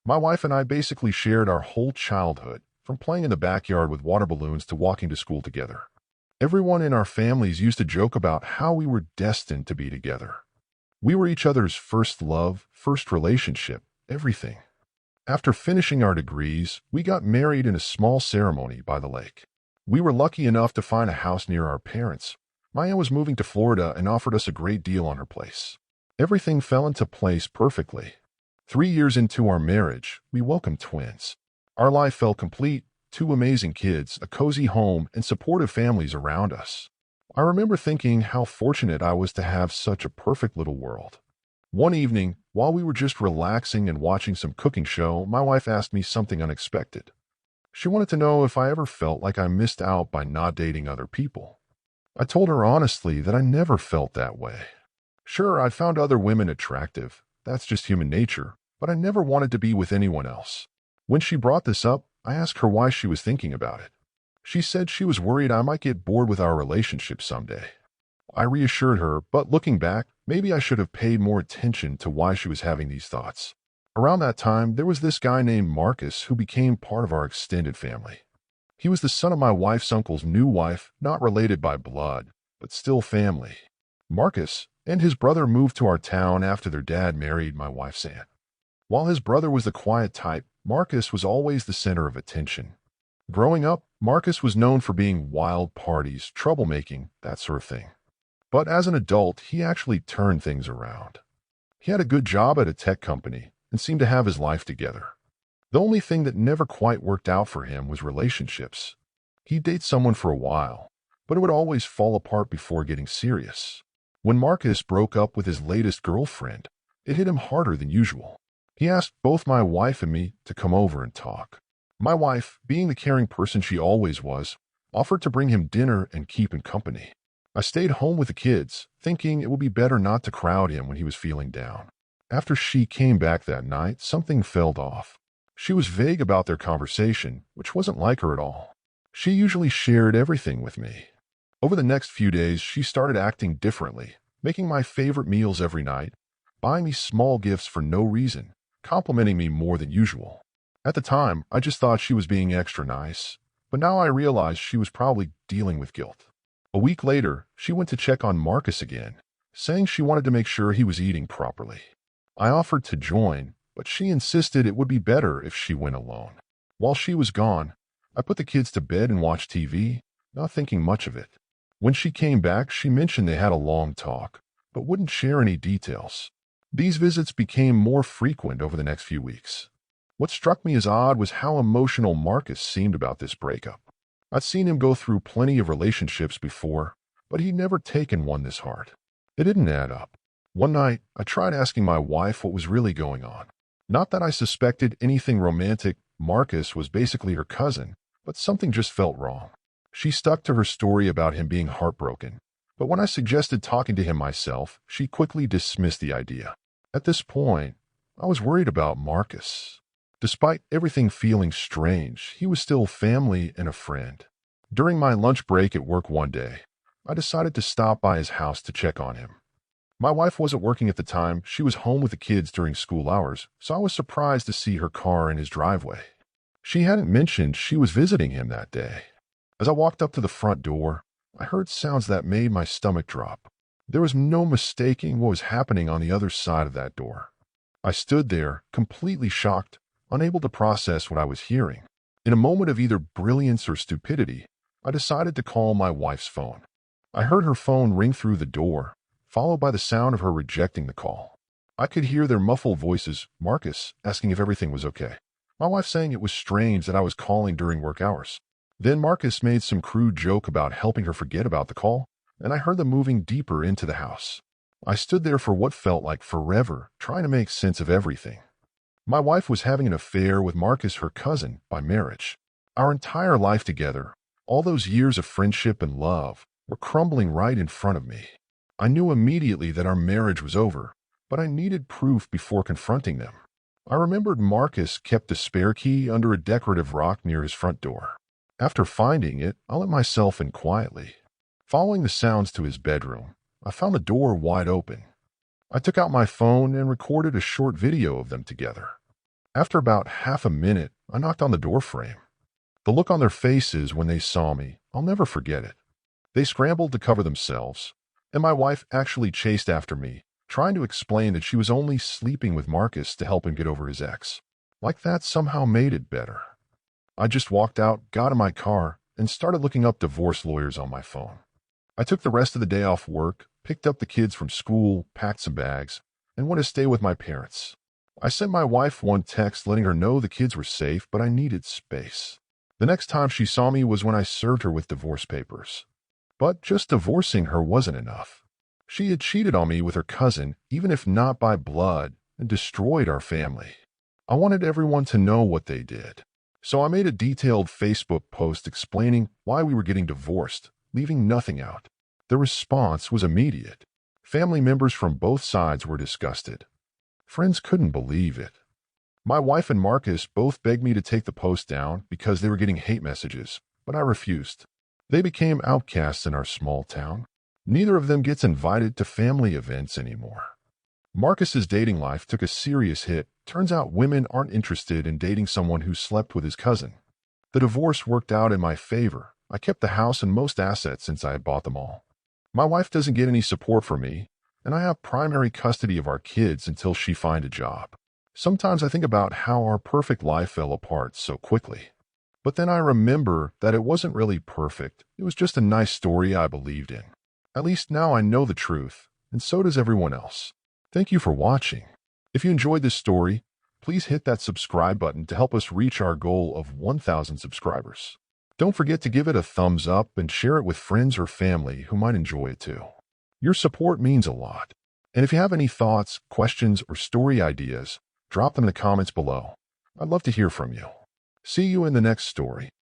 My wife and I basically shared our whole childhood, from playing in the backyard with water balloons to walking to school together. Everyone in our families used to joke about how we were destined to be together. We were each other's first love, first relationship, everything. After finishing our degrees, we got married in a small ceremony by the lake. We were lucky enough to find a house near our parents. My aunt was moving to Florida and offered us a great deal on her place. Everything fell into place perfectly. 3 years into our marriage, we welcomed twins. Our life felt complete, 2 amazing kids, a cozy home, and supportive families around us. I remember thinking how fortunate I was to have such a perfect little world. One evening, while we were just relaxing and watching some cooking show, my wife asked me something unexpected. She wanted to know if I ever felt like I missed out by not dating other people. I told her honestly that I never felt that way. Sure, I found other women attractive. That's just human nature, but I never wanted to be with anyone else. When she brought this up, I asked her why she was thinking about it. She said she was worried I might get bored with our relationship someday. I reassured her, but looking back, maybe I should have paid more attention to why she was having these thoughts. Around that time, there was this guy named Marcus who became part of our extended family. He was the son of my wife's uncle's new wife, not related by blood, but still family. Marcus and his brother moved to our town after their dad married my wife's aunt. While his brother was the quiet type, Marcus was always the center of attention. Growing up, Marcus was known for being wild parties, troublemaking, that sort of thing. But as an adult, he actually turned things around. He had a good job at a tech company and seemed to have his life together. The only thing that never quite worked out for him was relationships. He'd date someone for a while, but it would always fall apart before getting serious. When Marcus broke up with his latest girlfriend, it hit him harder than usual. He asked both my wife and me to come over and talk. My wife, being the caring person she always was, offered to bring him dinner and keep him company. I stayed home with the kids, thinking it would be better not to crowd him when he was feeling down. After she came back that night, something felt off. She was vague about their conversation, which wasn't like her at all. She usually shared everything with me. Over the next few days, she started acting differently, making my favorite meals every night, buying me small gifts for no reason, complimenting me more than usual. At the time, I just thought she was being extra nice, but now I realized she was probably dealing with guilt. A week later, she went to check on Marcus again, saying she wanted to make sure he was eating properly. I offered to join, but she insisted it would be better if she went alone. While she was gone, I put the kids to bed and watched TV, not thinking much of it. When she came back, she mentioned they had a long talk, but wouldn't share any details. These visits became more frequent over the next few weeks. What struck me as odd was how emotional Marcus seemed about this breakup. I'd seen him go through plenty of relationships before, but he'd never taken one this hard. It didn't add up. One night, I tried asking my wife what was really going on. Not that I suspected anything romantic. Marcus was basically her cousin, but something just felt wrong. She stuck to her story about him being heartbroken, but when I suggested talking to him myself, she quickly dismissed the idea. At this point, I was worried about Marcus. Despite everything feeling strange, he was still family and a friend. During my lunch break at work one day, I decided to stop by his house to check on him. My wife wasn't working at the time. She was home with the kids during school hours, so I was surprised to see her car in his driveway. She hadn't mentioned she was visiting him that day. As I walked up to the front door, I heard sounds that made my stomach drop. There was no mistaking what was happening on the other side of that door. I stood there, completely shocked, unable to process what I was hearing. In a moment of either brilliance or stupidity, I decided to call my wife's phone. I heard her phone ring through the door, followed by the sound of her rejecting the call. I could hear their muffled voices, Marcus asking if everything was okay, my wife saying it was strange that I was calling during work hours. Then Marcus made some crude joke about helping her forget about the call, and I heard them moving deeper into the house. I stood there for what felt like forever, trying to make sense of everything. My wife was having an affair with Marcus, her cousin, by marriage. Our entire life together, all those years of friendship and love, were crumbling right in front of me. I knew immediately that our marriage was over, but I needed proof before confronting them. I remembered Marcus kept a spare key under a decorative rock near his front door. After finding it, I let myself in quietly. Following the sounds to his bedroom, I found the door wide open. I took out my phone and recorded a short video of them together. After about half a minute, I knocked on the door frame. The look on their faces when they saw me, I'll never forget it. They scrambled to cover themselves, and my wife actually chased after me, trying to explain that she was only sleeping with Marcus to help him get over his ex. Like that somehow made it better. I just walked out, got in my car, and started looking up divorce lawyers on my phone. I took the rest of the day off work, picked up the kids from school, packed some bags, and went to stay with my parents. I sent my wife one text letting her know the kids were safe, but I needed space. The next time she saw me was when I served her with divorce papers. But just divorcing her wasn't enough. She had cheated on me with her cousin, even if not by blood, and destroyed our family. I wanted everyone to know what they did. So I made a detailed Facebook post explaining why we were getting divorced, leaving nothing out. The response was immediate. Family members from both sides were disgusted. Friends couldn't believe it. My wife and Marcus both begged me to take the post down because they were getting hate messages, but I refused. They became outcasts in our small town. Neither of them gets invited to family events anymore. Marcus's dating life took a serious hit. Turns out women aren't interested in dating someone who slept with his cousin. The divorce worked out in my favor. I kept the house and most assets since I had bought them all. My wife doesn't get any support from me, and I have primary custody of our kids until she finds a job. Sometimes I think about how our perfect life fell apart so quickly. But then I remember that it wasn't really perfect. It was just a nice story I believed in. At least now I know the truth, and so does everyone else. Thank you for watching. If you enjoyed this story, please hit that subscribe button to help us reach our goal of 1,000 subscribers. Don't forget to give it a thumbs up and share it with friends or family who might enjoy it too. Your support means a lot. And if you have any thoughts, questions, or story ideas, drop them in the comments below. I'd love to hear from you. See you in the next story.